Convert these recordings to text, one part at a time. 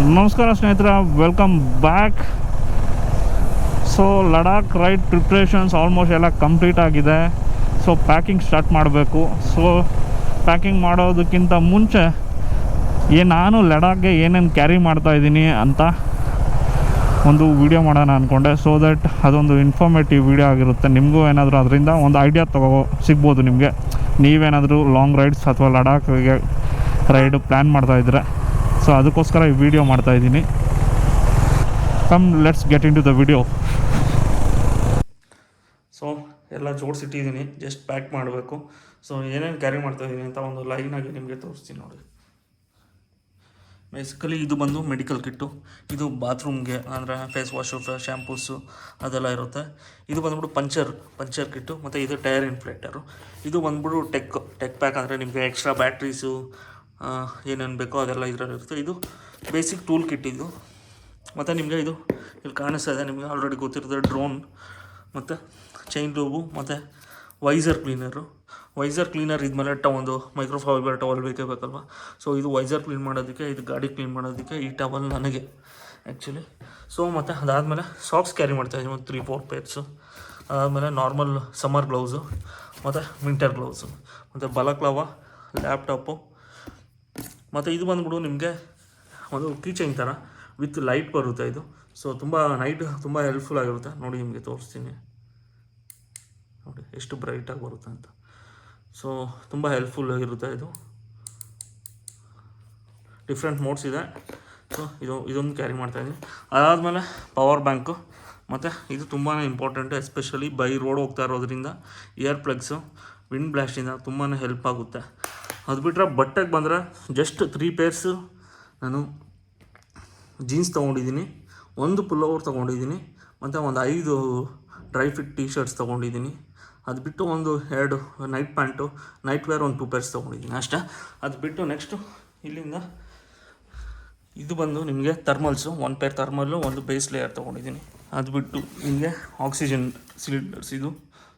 ನಮಸ್ಕಾರ ಸ್ನೇಹಿತರೆ, welcome back. So Ladakh ride preparations almost ಎಲ್ಲ ಕಂಪ್ಲೀಟ್ ಆಗಿದೆ. ಸೊ ಪ್ಯಾಕಿಂಗ್ ಸ್ಟಾರ್ಟ್ ಮಾಡಬೇಕು. ಸೊ ಪ್ಯಾಕಿಂಗ್ ಮಾಡೋದಕ್ಕಿಂತ ಮುಂಚೆ ನಾನು ಲಡಾಖ್ಗೆ ಏನೇನು ಕ್ಯಾರಿ ಮಾಡ್ತಾಯಿದ್ದೀನಿ ಅಂತ ಒಂದು ವಿಡಿಯೋ ಮಾಡೋಣ ಅಂದ್ಕೊಂಡೆ. ಸೊ ದಟ್ ಅದೊಂದು ಇನ್ಫಾರ್ಮೇಟಿವ್ ವಿಡಿಯೋ ಆಗಿರುತ್ತೆ. ನಿಮಗೂ ಏನಾದರೂ ಅದರಿಂದ ಒಂದು ಐಡಿಯಾ ಸಿಗ್ಬೋದು ನಿಮಗೆ. ನೀವೇನಾದರೂ ಲಾಂಗ್ ರೈಡ್ಸ್ ಅಥವಾ ಲಡಾಖ್ಗೆ ರೈಡು ಪ್ಲ್ಯಾನ್ ಮಾಡ್ತಾಯಿದ್ರೆ ಸೊ ಅದಕ್ಕೋಸ್ಕರ ಈ ವಿಡಿಯೋ ಮಾಡ್ತಾಯಿದ್ದೀನಿ. Come let's get into the video. So ಎಲ್ಲ ಜೋಡಿಸಿಟ್ಟಿದ್ದೀನಿ, ಜಸ್ಟ್ ಪ್ಯಾಕ್ ಮಾಡಬೇಕು. ಸೊ ಏನೇನು ಕ್ಯಾರಿ ಮಾಡ್ತಾಯಿದ್ದೀನಿ ಅಂತ ಒಂದು ಲೈನಾಗಿ ನಿಮಗೆ ತೋರಿಸ್ತೀನಿ ನೋಡಿ. ಬೇಸಿಕಲಿ ಇದು ಬಂದು ಮೆಡಿಕಲ್ ಕಿಟ್ಟು. ಇದು ಬಾತ್ರೂಮ್ಗೆ ಅಂದರೆ ಫೇಸ್ ವಾಶು, ಶ್ಯಾಂಪೂಸು ಅದೆಲ್ಲ ಇರುತ್ತೆ. ಇದು ಬಂದ್ಬಿಟ್ಟು ಪಂಚರ್ ಕಿಟ್ಟು. ಮತ್ತು ಇದು ಟೈರ್ ಇನ್ಫ್ಲೇಟರು. ಇದು ಬಂದ್ಬಿಟ್ಟು ಟೆಕ್ ಪ್ಯಾಕ್, ಅಂದರೆ ನಿಮಗೆ ಎಕ್ಸ್ಟ್ರಾ ಬ್ಯಾಟ್ರೀಸು ಏನೇನು ಬೇಕೋ ಅದೆಲ್ಲ ಇದರಲ್ಲಿರುತ್ತೆ. ಇದು ಬೇಸಿಕ್ ಟೂಲ್ ಕಿಟ್ ಇದು. ಮತ್ತು ನಿಮಗೆ ಇದು ಇಲ್ಲಿ ಕಾಣಿಸ್ತಾ ಇದೆ, ನಿಮಗೆ ಆಲ್ರೆಡಿ ಗೊತ್ತಿರುತ್ತೆ, ಡ್ರೋನ್ ಮತ್ತು ಚೈನ್ ಟ್ಯೂಬು ಮತ್ತು ವೈಸರ್ ಕ್ಲೀನರ್ ಇದ್ಮೇಲೆ ಒಂದು ಮೈಕ್ರೋಫೈಬರ್ ಟವಲ್ ಬೇಕೇ ಬೇಕಲ್ವ. ಸೊ ಇದು ವೈಸರ್ ಕ್ಲೀನ್ ಮಾಡೋದಕ್ಕೆ, ಇದು ಗಾಡಿ ಕ್ಲೀನ್ ಮಾಡೋದಕ್ಕೆ ಈ ಟವಲ್ ನನಗೆ ಆ್ಯಕ್ಚುಲಿ. ಸೊ ಮತ್ತು ಅದಾದಮೇಲೆ ಸಾಕ್ಸ್ ಕ್ಯಾರಿ ಮಾಡ್ತಾಯಿದ್ದೀನಿ, ಒಂದು 3-4 ಪೇರ್ಸು. ಅದಾದಮೇಲೆ ನಾರ್ಮಲ್ ಸಮ್ಮರ್ ಗ್ಲೌಸು ಮತ್ತು ವಿಂಟರ್ ಗ್ಲೌಸು ಮತ್ತು ಬಲಕ್ಲವ, ಲ್ಯಾಪ್ಟಾಪು. ಮತ್ತು ಇದು ಬಂದ್ಬಿಟ್ಟು ನಿಮಗೆ ಒಂದು ಕೀ ಚೈನ್ ಥರ ವಿತ್ ಲೈಟ್ ಬರುತ್ತೆ ಇದು. ಸೊ ನೈಟ್ ತುಂಬ ಹೆಲ್ಪ್ಫುಲ್ ಆಗಿರುತ್ತೆ. ನೋಡಿ ನಿಮಗೆ ತೋರಿಸ್ತೀನಿ, ನೋಡಿ ಎಷ್ಟು ಬ್ರೈಟಾಗಿ ಬರುತ್ತೆ ಅಂತ. ಸೊ ತುಂಬ ಹೆಲ್ಪ್ಫುಲ್ ಆಗಿರುತ್ತೆ ಇದು. ಡಿಫ್ರೆಂಟ್ ಮೋಡ್ಸ್ ಇದೆ. ಸೊ ಇದೊಂದು ಕ್ಯಾರಿ ಮಾಡ್ತಾಯಿದ್ದೀನಿ. ಅದಾದಮೇಲೆ ಪವರ್ ಬ್ಯಾಂಕು. ಮತ್ತು ಇದು ತುಂಬಾ ಇಂಪಾರ್ಟೆಂಟು, ಎಸ್ಪೆಷಲಿ ಬೈ ರೋಡ್ ಹೋಗ್ತಾ ಇರೋದ್ರಿಂದ ಇಯರ್ ಪ್ಲಗ್ಸು ವಿಂಡ್ ಬ್ಲಾಸ್ಟಿಂದ ತುಂಬಾ ಹೆಲ್ಪ್ ಆಗುತ್ತೆ. ಅದು ಬಿಟ್ಟರೆ ಬಟ್ಟೆಗೆ ಬಂದರೆ ಜಸ್ಟ್ 3 ಪೇರ್ಸು ನಾನು ಜೀನ್ಸ್ ತೊಗೊಂಡಿದ್ದೀನಿ, 1 ಪುಲ್ಲೋವರ್ ತೊಗೊಂಡಿದ್ದೀನಿ, ಮತ್ತು ಒಂದು 5 ಡ್ರೈ ಫಿಟ್ ಟೀ ಶರ್ಟ್ಸ್ ತೊಗೊಂಡಿದ್ದೀನಿ. ಅದು ಬಿಟ್ಟು 2 night pants, night wear 2 pairs ತೊಗೊಂಡಿದ್ದೀನಿ ಅಷ್ಟೇ. ಅದು ಬಿಟ್ಟು ನೆಕ್ಸ್ಟು ಇಲ್ಲಿಂದ ಇದು ಬಂದು ನಿಮಗೆ thermals, 1 pair thermal, 1 base layer ತೊಗೊಂಡಿದ್ದೀನಿ. ಅದು ಬಿಟ್ಟು ನಿಮಗೆ ಆಕ್ಸಿಜನ್ ಸಿಲಿಂಡರ್ಸ್ ಇದು.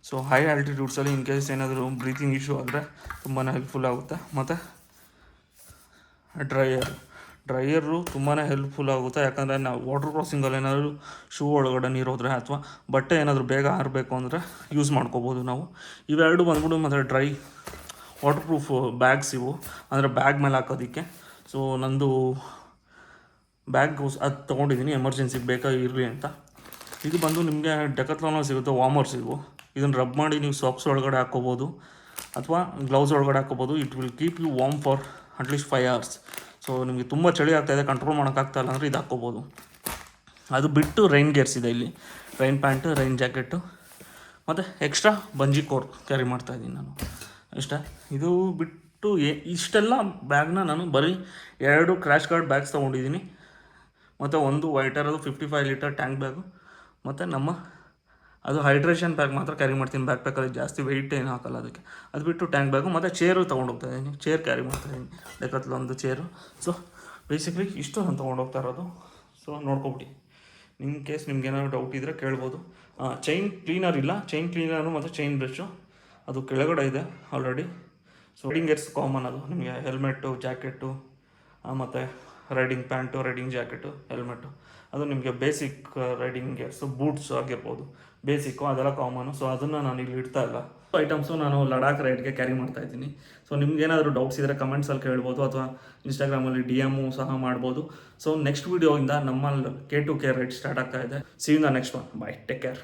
ಸೊ ಹೈ ಆಲ್ಟಿಟ್ಯೂಡ್ಸಲ್ಲಿ ಇನ್ ಕೇಸ್ ಏನಾದರೂ ಬ್ರೀತಿಂಗ್ ಇಶ್ಯೂ ಆದರೆ ತುಂಬಾ ಹೆಲ್ಪ್ಫುಲ್ ಆಗುತ್ತೆ. ಮತ್ತು ಡ್ರೈಯರು ತುಂಬಾ ಹೆಲ್ಪ್ಫುಲ್ ಆಗುತ್ತೆ. ಯಾಕಂದರೆ ನಾವು ವಾಟರ್ ಕ್ರಾಸಿಂಗಲ್ಲಿ ಏನಾದರೂ ಶೂ ಒಳಗಡೆ ನೀರು ಹೋದರೆ ಅಥವಾ ಬಟ್ಟೆ ಏನಾದರೂ ಬೇಗ ಆರಬೇಕು ಅಂದರೆ ಯೂಸ್ ಮಾಡ್ಕೋಬೋದು ನಾವು. ಇವೆರಡು ಬಂದ್ಬಿಟ್ಟು ಮತ್ತು ಡ್ರೈ ವಾಟರ್ ಪ್ರೂಫ್ ಬ್ಯಾಗ್ಸ್ ಇವು, ಅಂದರೆ ಬ್ಯಾಗ್ ಮೇಲೆ ಹಾಕೋದಕ್ಕೆ. ಸೊ ನಂದು ಬ್ಯಾಗ್ ಅದು ತೊಗೊಂಡಿದ್ದೀನಿ, ಎಮರ್ಜೆನ್ಸಿಗೆ ಬೇಕಾಗಿರಲಿ ಅಂತ. ಇದು ಬಂದು ನಿಮಗೆ ಡೆಕತ್ಲಾನಲ್ಲಿ ಸಿಗುತ್ತೆ, ವಾರ್ಮರ್ಸ್ ಇವು. ಇದನ್ನು ರಬ್ ಮಾಡಿ ನೀವು ಸಾಕ್ಸ್ ಒಳಗಡೆ ಹಾಕ್ಕೋಬೋದು ಅಥವಾ ಗ್ಲೌಸ್ ಒಳಗಡೆ ಹಾಕ್ಕೋಬೋದು. It will keep you warm for at least 5 hours. So ನಿಮಗೆ ತುಂಬ ಚಳಿ ಆಗ್ತಾಯಿದೆ, ಕಂಟ್ರೋಲ್ ಮಾಡೋಕ್ಕಾಗ್ತಾಯಿಲ್ಲ ಅಂದರೆ ಇದು ಹಾಕ್ಕೋಬೋದು. ಅದು ಬಿಟ್ಟು ರೈನ್ ಗೇರ್ಸ್ ಇದೆ ಇಲ್ಲಿ, ರೈನ್ ಪ್ಯಾಂಟು, ರೈನ್ ಜಾಕೆಟು, ಮತ್ತು ಎಕ್ಸ್ಟ್ರಾ ಬಂಜಿ ಕೋರ್ ಕ್ಯಾರಿ ಮಾಡ್ತಾಯಿದ್ದೀನಿ ನಾನು ಇಷ್ಟೇ. ಇದು ಬಿಟ್ಟು ಇಷ್ಟೆಲ್ಲ ಬ್ಯಾಗ್ನ ನಾನು ಬರೀ 2 ಕ್ರ್ಯಾಶ್ ಗಾರ್ಡ್ ಬ್ಯಾಗ್ಸ್ ತೊಗೊಂಡಿದ್ದೀನಿ, ಮತ್ತು ಒಂದು ವೈಟರದು 55 ಲೀಟರ್ ಟ್ಯಾಂಕ್ ಬ್ಯಾಗು, ಮತ್ತು ಅದು ಹೈಡ್ರೇಷನ್ ಬ್ಯಾಗ್ ಮಾತ್ರ ಕ್ಯಾರಿ ಮಾಡ್ತೀನಿ. ಬ್ಯಾಕ್ ಪ್ಯಾಕಲ್ಲಿ ಜಾಸ್ತಿ ವೆಯ್ಟ್ ಏನು ಹಾಕಲ್ಲ ಅದಕ್ಕೆ. ಅದು ಬಿಟ್ಟು ಟ್ಯಾಂಕ್ ಬ್ಯಾಗು ಮತ್ತು ಚೇರು ತೊಗೊಂಡೋಗ್ತಾಯಿದ್ದೀನಿ, ಚೇರ್ ಕ್ಯಾರಿ ಮಾಡ್ತಾಯಿದ್ದೀನಿ, ಡೆಕತ್ಲಾನ್ದು ಚೇರು. ಸೊ ಬೇಸಿಕ್ಲಿ ಇಷ್ಟು ನಾನು ತೊಗೊಂಡೋಗ್ತಾ ಇರೋದು. ಸೊ ನೋಡ್ಕೊಬಿಡಿ, ನಿಮ್ಮ ಕೇಸ್ ನಿಮ್ಗೆ ಏನಾದರೂ ಡೌಟ್ ಇದ್ದರೆ ಕೇಳ್ಬೋದು. ಚೈನ್ ಕ್ಲೀನರ್ ಇಲ್ಲ, ಚೈನ್ ಕ್ಲೀನರು ಮತ್ತು ಚೈನ್ ಬ್ರಷು ಅದು ಕೆಳಗಡೆ ಇದೆ already. So riding gears common, ಅದು ನಿಮಗೆ ಹೆಲ್ಮೆಟ್ಟು, ಜಾಕೆಟು, ಮತ್ತು riding pant, riding jacket, helmet, ಅದು ನಿಮಗೆ ಬೇಸಿಕ್ ರೈಡಿಂಗ್ ಗೇರ್ಸು, ಬೂಟ್ಸು ಆಗಿರ್ಬೋದು, ಬೇಸಿಕ್ಕು ಅದೆಲ್ಲ ಕಾಮನು. ಸೊ ಅದನ್ನು ನಾನು ಇಲ್ಲಿ ಇಡ್ತಾ ಇಲ್ಲ. ಐಟಮ್ಸು ನಾನು ಲಡಾಖ್ ರೈಡ್ಗೆ ಕ್ಯಾರಿ ಮಾಡ್ತಾಯಿದ್ದೀನಿ. ಸೊ ನಿಮ್ಗೇನಾದರೂ ಡೌಟ್ಸ್ ಇದ್ದರೆ ಕಮೆಂಟ್ಸಲ್ಲಿ ಕೇಳ್ಬೋದು, ಅಥವಾ ಇನ್ಸ್ಟಾಗ್ರಾಮಲ್ಲಿ DM ಸಹ ಮಾಡ್ಬೋದು. ಸೊ ನೆಕ್ಸ್ಟ್ ವೀಡಿಯೋಯಿಂದ ನಮ್ಮ K2K ರೈಡ್ ಸ್ಟಾರ್ಟ್ ಆಗ್ತಾ ಇದೆ. See you in the next one. Bye, take care.